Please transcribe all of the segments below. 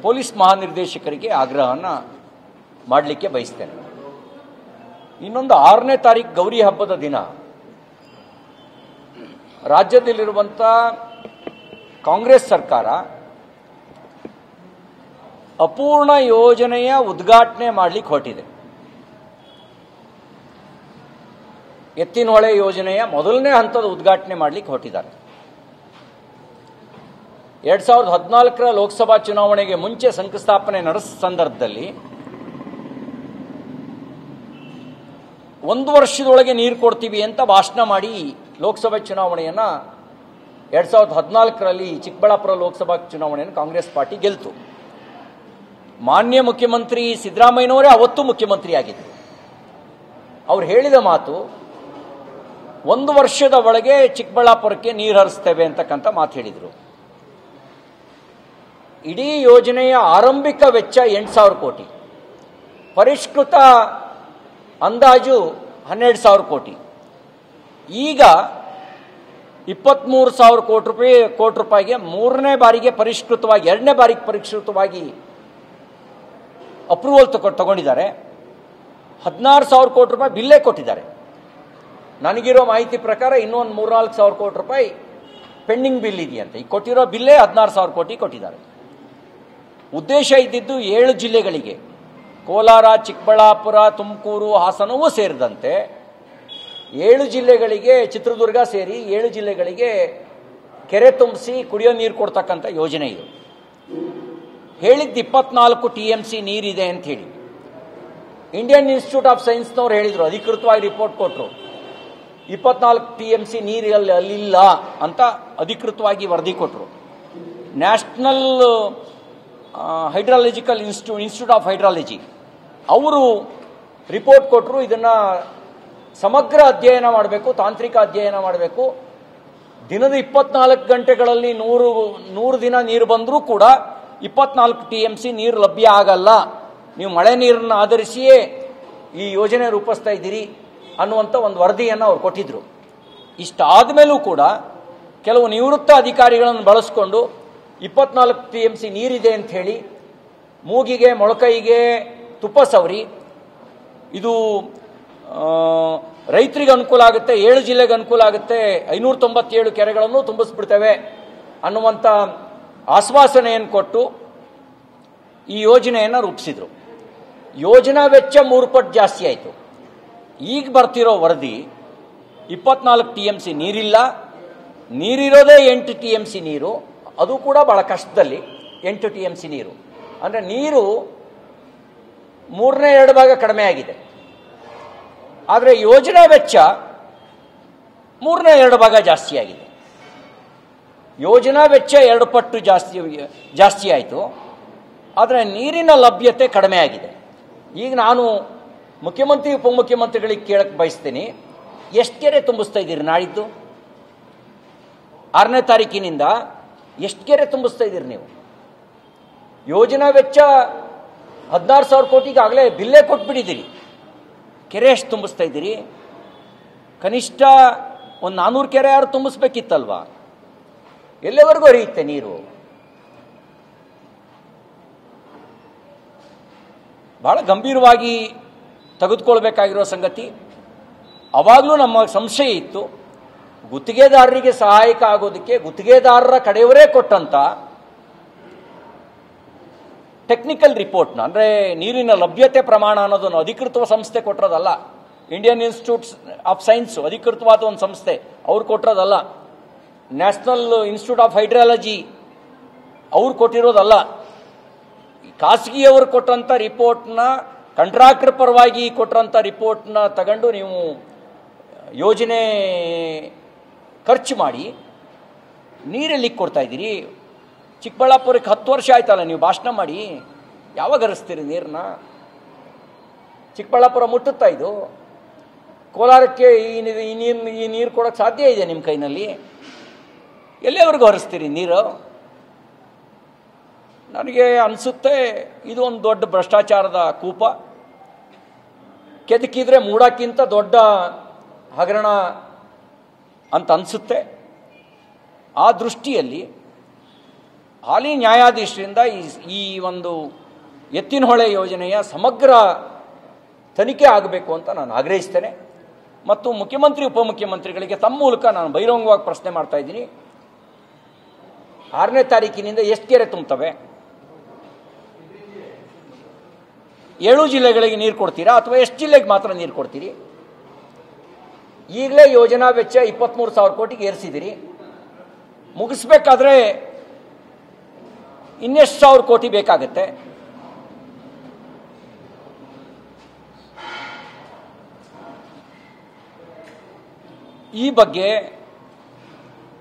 Police ಮಹಾನಿರ್ದೇಶಕರಿಗೆ ಆಗ್ರಹವನ್ನು ಮಾಡಲಿಕ್ಕೆ ಬಯಸ್ತೇನೆ. ಇನ್ನೊಂದು 6ನೇ ತಾರೀಕು ಗೌರಿ ಹಬ್ಬದ ದಿನ ರಾಜ್ಯದಲ್ಲಿರುವಂಥ ಕಾಂಗ್ರೆಸ್ ಸರ್ಕಾರ ಅಪೂರ್ಣ ಯೋಜನೆಯ ಉದ್ಘಾಟನೆ ಮಾಡಲಿಕ್ಕೆ ಹೊರಟಿದೆ. ಎತ್ತಿನಹೊಳೆ ಯೋಜನೆಯ ಮೊದಲನೇ ಹಂತದ ಉದ್ಘಾಟನೆ ಮಾಡಲಿಕ್ಕೆ ಹೊರಟಿದ್ದಾರೆ. 2014ರ ಲೋಕಸಭಾ ಚುನಾವಣೆಗೆ ಮುಂಚೆ ಶಂಕುಸ್ಥಾಪನೆ ನಡೆಸಿದ ಸಂದರ್ಭದಲ್ಲಿ 1 ವರ್ಷದೊಳಗೆ ನೀರು ಕೊಡ್ತೀವಿ ಅಂತ ಭಾಷಣ ಮಾಡಿ ಲೋಕಸಭಾ ಚುನಾವಣೆಯನ್ನು 2014ರಲ್ಲಿ ಚಿಕ್ಕಬಳ್ಳಾಪುರ ಲೋಕಸಭಾ ಚುನಾವಣೆಯನ್ನು ಕಾಂಗ್ರೆಸ್ ಪಾರ್ಟಿ ಗೆಲ್ತು. ಮಾನ್ಯ ಮುಖ್ಯಮಂತ್ರಿ ಸಿದ್ದರಾಮಯ್ಯನವರೇ ಅವತ್ತು ಮುಖ್ಯಮಂತ್ರಿ ಆಗಿದ್ದರು. ಅವ್ರು ಹೇಳಿದ ಮಾತು 1 ವರ್ಷದ ಒಳಗೆ ಚಿಕ್ಕಬಳ್ಳಾಪುರಕ್ಕೆ ನೀರು ಹರಿಸ್ತೇವೆ ಅಂತಕ್ಕಂಥ ಮಾತು ಹೇಳಿದರು. ಇಡೀ ಯೋಜನೆಯ ಆರಂಭಿಕ ವೆಚ್ಚ 8,000 ಕೋಟಿ, ಪರಿಷ್ಕೃತ ಅಂದಾಜು 12,000 ಕೋಟಿ. ಈಗ 23,000 ಕೋಟಿ ರೂಪಾಯಿಗೆ 3ನೇ ಬಾರಿಗೆ ಪರಿಷ್ಕೃತವಾಗಿ 2ನೇ ಬಾರಿಗೆ ಪರಿಷ್ಕೃತವಾಗಿ ಅಪ್ರೂವಲ್ ತಗೊಂಡಿದ್ದಾರೆ. 16,000 ಕೋಟಿ ರೂಪಾಯಿ ಬಿಲ್ಲೇ ಕೊಟ್ಟಿದ್ದಾರೆ. ನನಗಿರೋ ಮಾಹಿತಿ ಪ್ರಕಾರ ಇನ್ನೊಂದು 3-4,000 ಕೋಟಿ ರೂಪಾಯಿ ಪೆಂಡಿಂಗ್ ಬಿಲ್ ಇದೆಯಂತೆ. ಈಗ ಕೊಟ್ಟಿರೋ ಬಿಲ್ಲೇ 16,000 ಕೋಟಿ ಕೊಟ್ಟಿದ್ದಾರೆ. ಉದ್ದೇಶ ಇದ್ದಿದ್ದು 7 ಜಿಲ್ಲೆಗಳಿಗೆ, ಕೋಲಾರ, ಚಿಕ್ಕಬಳ್ಳಾಪುರ, ತುಮಕೂರು, ಹಾಸನವೂ ಸೇರಿದಂತೆ 7 ಜಿಲ್ಲೆಗಳಿಗೆ, ಚಿತ್ರದುರ್ಗ ಸೇರಿ 7 ಜಿಲ್ಲೆಗಳಿಗೆ ಕೆರೆ ತುಂಬಿಸಿ ಕುಡಿಯೋ ನೀರು ಕೊಡ್ತಕ್ಕಂಥ ಯೋಜನೆ ಇದು. ಹೇಳಿದ್ದು 24 TMC ನೀರಿದೆ ಅಂತ ಹೇಳಿ. ಇಂಡಿಯನ್ ಇನ್ಸ್ಟಿಟ್ಯೂಟ್ ಆಫ್ ಸೈನ್ಸ್ನವ್ರು ಹೇಳಿದರು, ಅಧಿಕೃತವಾಗಿ ರಿಪೋರ್ಟ್ ಕೊಟ್ಟರು, 24 TMC ನೀರು ಅಲ್ಲಿಲ್ಲ ಅಂತ ಅಧಿಕೃತವಾಗಿ ವರದಿ ಕೊಟ್ಟರು. National hydrological institute of hydrology ಅವರು ರಿಪೋರ್ಟ್ ಕೊಟ್ಟರು. ಇದನ್ನು ಸಮಗ್ರ ಅಧ್ಯಯನ ಮಾಡಬೇಕು, ತಾಂತ್ರಿಕ ಅಧ್ಯಯನ ಮಾಡಬೇಕು. ದಿನದ 24 ಗಂಟೆಗಳಲ್ಲಿ 100 ದಿನ ನೀರು ಬಂದರೂ ಕೂಡ 24 TMC ನೀರು ಲಭ್ಯ ಆಗಲ್ಲ. ನೀವು ಮಳೆ ನೀರನ್ನು ಆಧರಿಸಿಯೇ ಈ ಯೋಜನೆ ರೂಪಿಸ್ತಾ ಇದ್ದೀರಿ ಅನ್ನುವಂಥ ಒಂದು ವರದಿಯನ್ನು ಅವ್ರು ಕೊಟ್ಟಿದ್ರು. ಇಷ್ಟಾದ ಮೇಲೂ ಕೂಡ ಕೆಲವು ನಿವೃತ್ತ ಅಧಿಕಾರಿಗಳನ್ನು ಬಳಸ್ಕೊಂಡು 24 TMC ನೀರಿದೆ ಅಂತ ಹೇಳಿ ಮೂಗಿಗೆ ಮೊಳಕೈಗೆ ತುಪ್ಪ ಸವರಿ ಇದು ರೈತರಿಗೆ ಅನುಕೂಲ ಆಗುತ್ತೆ, 7 ಜಿಲ್ಲೆಗೆ ಅನುಕೂಲ ಆಗುತ್ತೆ, 597 ಕೆರೆಗಳನ್ನು ತುಂಬಿಸ್ಬಿಡ್ತೇವೆ ಅನ್ನುವಂಥ ಆಶ್ವಾಸನೆಯನ್ನು ಕೊಟ್ಟು ಈ ಯೋಜನೆಯನ್ನು ರೂಪಿಸಿದರು. ಯೋಜನಾ ವೆಚ್ಚ 3 ಪಟ್ಟು ಜಾಸ್ತಿ ಆಯಿತು. ಈಗ ಬರ್ತಿರೋ ವರದಿ 24 TMC ನೀರಿಲ್ಲ, ನೀರಿರೋದೇ 8 TMC ನೀರು, ಅದು ಕೂಡ ಬಹಳ ಕಷ್ಟದಲ್ಲಿ 8 TMC ನೀರು. ಅಂದರೆ ನೀರು 3ನೇ 2 ಭಾಗ ಕಡಿಮೆ ಆಗಿದೆ. ಆದರೆ ಯೋಜನಾ ವೆಚ್ಚ 3ನೇ 2 ಭಾಗ ಜಾಸ್ತಿ ಆಗಿದೆ. ಯೋಜನಾ ವೆಚ್ಚ 2 ಪಟ್ಟು ಜಾಸ್ತಿ ಆಯಿತು, ಆದರೆ ನೀರಿನ ಲಭ್ಯತೆ ಕಡಿಮೆ ಆಗಿದೆ. ಈಗ ನಾನು ಮುಖ್ಯಮಂತ್ರಿ ಉಪಮುಖ್ಯಮಂತ್ರಿಗಳಿಗೆ ಕೇಳಕ್ಕೆ ಬಯಸ್ತೀನಿ, ಎಷ್ಟು ಕೆರೆ ತುಂಬಿಸ್ತಾ ಇದ್ದೀರಿ? ನಾಳಿದ್ದು 6ನೇ ತಾರೀಕಿನಿಂದ ಎಷ್ಟು ಕೆರೆ ತುಂಬಿಸ್ತಾ ಇದ್ದೀರಿ ನೀವು? ಯೋಜನಾ ವೆಚ್ಚ 16,000 ಕೋಟಿಗೆ ಆಗಲೇ ಬಿಲ್ಲೇ ಕೊಟ್ಬಿಟ್ಟಿದ್ದೀರಿ. ಕೆರೆ ಎಷ್ಟು ತುಂಬಿಸ್ತಾ ಇದ್ದೀರಿ? ಕನಿಷ್ಠ ಒಂದು 400 ಕೆರೆ ಯಾರು ತುಂಬಿಸ್ಬೇಕಿತ್ತಲ್ವಾ? ಎಲ್ಲಿವರೆಗೂ ಹರಿಯುತ್ತೆ ನೀರು? ಬಹಳ ಗಂಭೀರವಾಗಿ ತೆಗೆದುಕೊಳ್ಬೇಕಾಗಿರೋ ಸಂಗತಿ. ಅವಾಗಲೂ ನಮ್ಮ ಸಂಶಯ ಇತ್ತು, ಗುತ್ತಿಗೆದಾರರಿಗೆ ಸಹಾಯಕ ಆಗೋದಕ್ಕೆ ಗುತ್ತಿಗೆದಾರರ ಕಡೆಯವರೇ ಕೊಟ್ಟಂತ ಟೆಕ್ನಿಕಲ್ ರಿಪೋರ್ಟ್ನ, ಅಂದರೆ ನೀರಿನ ಲಭ್ಯತೆ ಪ್ರಮಾಣ ಅನ್ನೋದನ್ನು ಅಧಿಕೃತ ಸಂಸ್ಥೆ ಕೊಟ್ಟಿರೋದಲ್ಲ. ಇಂಡಿಯನ್ ಇನ್ಸ್ಟಿಟ್ಯೂಟ್ ಆಫ್ ಸೈನ್ಸ್ ಅಧಿಕೃತವಾದ ಒಂದು ಸಂಸ್ಥೆ, ಅವ್ರು ಕೊಟ್ಟಿರೋದಲ್ಲ. ನ್ಯಾಷನಲ್ ಇನ್ಸ್ಟಿಟ್ಯೂಟ್ ಆಫ್ ಹೈಡ್ರಾಲಜಿ ಅವ್ರು ಕೊಟ್ಟಿರೋದಲ್ಲ. ಖಾಸಗಿಯವರು ಕೊಟ್ಟಂಥ ರಿಪೋರ್ಟ್ನ, ಕಾಂಟ್ರಾಕ್ಟರ್ ಪರವಾಗಿ ಕೊಟ್ಟಂಥ ರಿಪೋರ್ಟ್ನ ತಗೊಂಡು ನೀವು ಯೋಜನೆ ಖರ್ಚು ಮಾಡಿ ನೀರೆಲ್ಲಿ ಕೊಡ್ತಾ ಇದ್ದೀರಿ? ಚಿಕ್ಕಬಳ್ಳಾಪುರಕ್ಕೆ 10 ವರ್ಷ ಆಯ್ತಲ್ಲ ನೀವು ಭಾಷಣ ಮಾಡಿ, ಯಾವಾಗ ಹರಿಸ್ತೀರಿ ನೀರನ್ನ? ಚಿಕ್ಕಬಳ್ಳಾಪುರ ಮುಟ್ಟುತ್ತಾ ಇದು? ಕೋಲಾರಕ್ಕೆ ಈ ನೀರು ಕೊಡೋಕ್ಕೆ ಸಾಧ್ಯ ಇದೆ ನಿಮ್ಮ ಕೈನಲ್ಲಿ? ಎಲ್ಲಿವರೆಗೂ ಹರಿಸ್ತೀರಿ ನೀರು? ನನಗೆ ಅನಿಸುತ್ತೆ ಇದು ಒಂದು ದೊಡ್ಡ ಭ್ರಷ್ಟಾಚಾರದ ಕೂಪ. ಕೆದಕಿದ್ರೆ ಮೂಡಕ್ಕಿಂತ ದೊಡ್ಡ ಹಗರಣ ಅಂತ ಅನಿಸುತ್ತೆ. ಆ ದೃಷ್ಟಿಯಲ್ಲಿ ಹಾಲಿ ನ್ಯಾಯಾಧೀಶರಿಂದ ಈ ಒಂದು ಎತ್ತಿನಹೊಳೆ ಯೋಜನೆಯ ಸಮಗ್ರ ತನಿಖೆ ಆಗಬೇಕು ಅಂತ ನಾನು ಆಗ್ರಹಿಸ್ತೇನೆ. ಮತ್ತು ಮುಖ್ಯಮಂತ್ರಿ ಉಪಮುಖ್ಯಮಂತ್ರಿಗಳಿಗೆ ತಮ್ಮ ಮೂಲಕ ನಾನು ಬಹಿರಂಗವಾಗಿ ಪ್ರಶ್ನೆ ಮಾಡ್ತಾ ಇದ್ದೀನಿ. 6ನೇ ತಾರೀಕಿನಿಂದ ಎಷ್ಟು ಕೆರೆ ತುಂಬುತ್ತವೆ? 7 ಜಿಲ್ಲೆಗಳಿಗೆ ನೀರು ಕೊಡ್ತೀರಾ ಅಥವಾ ಎಷ್ಟು ಜಿಲ್ಲೆಗೆ ಮಾತ್ರ ನೀರು ಕೊಡ್ತೀರಿ? ಈಗಲೇ ಯೋಜನಾ ವೆಚ್ಚ 23,000 ಕೋಟಿಗೆ ಏರಿಸಿದಿರಿ. ಮುಗಿಸ್ಬೇಕಾದ್ರೆ ಇನ್ನೆಷ್ಟು 1,000 ಕೋಟಿ ಬೇಕಾಗುತ್ತೆ? ಈ ಬಗ್ಗೆ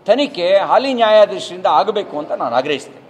ತನಿಖೆ ಹಾಲಿ ನ್ಯಾಯಾಧೀಶರಿಂದ ಆಗಬೇಕು ಅಂತ ನಾನು ಆಗ್ರಹಿಸ್ತೇನೆ.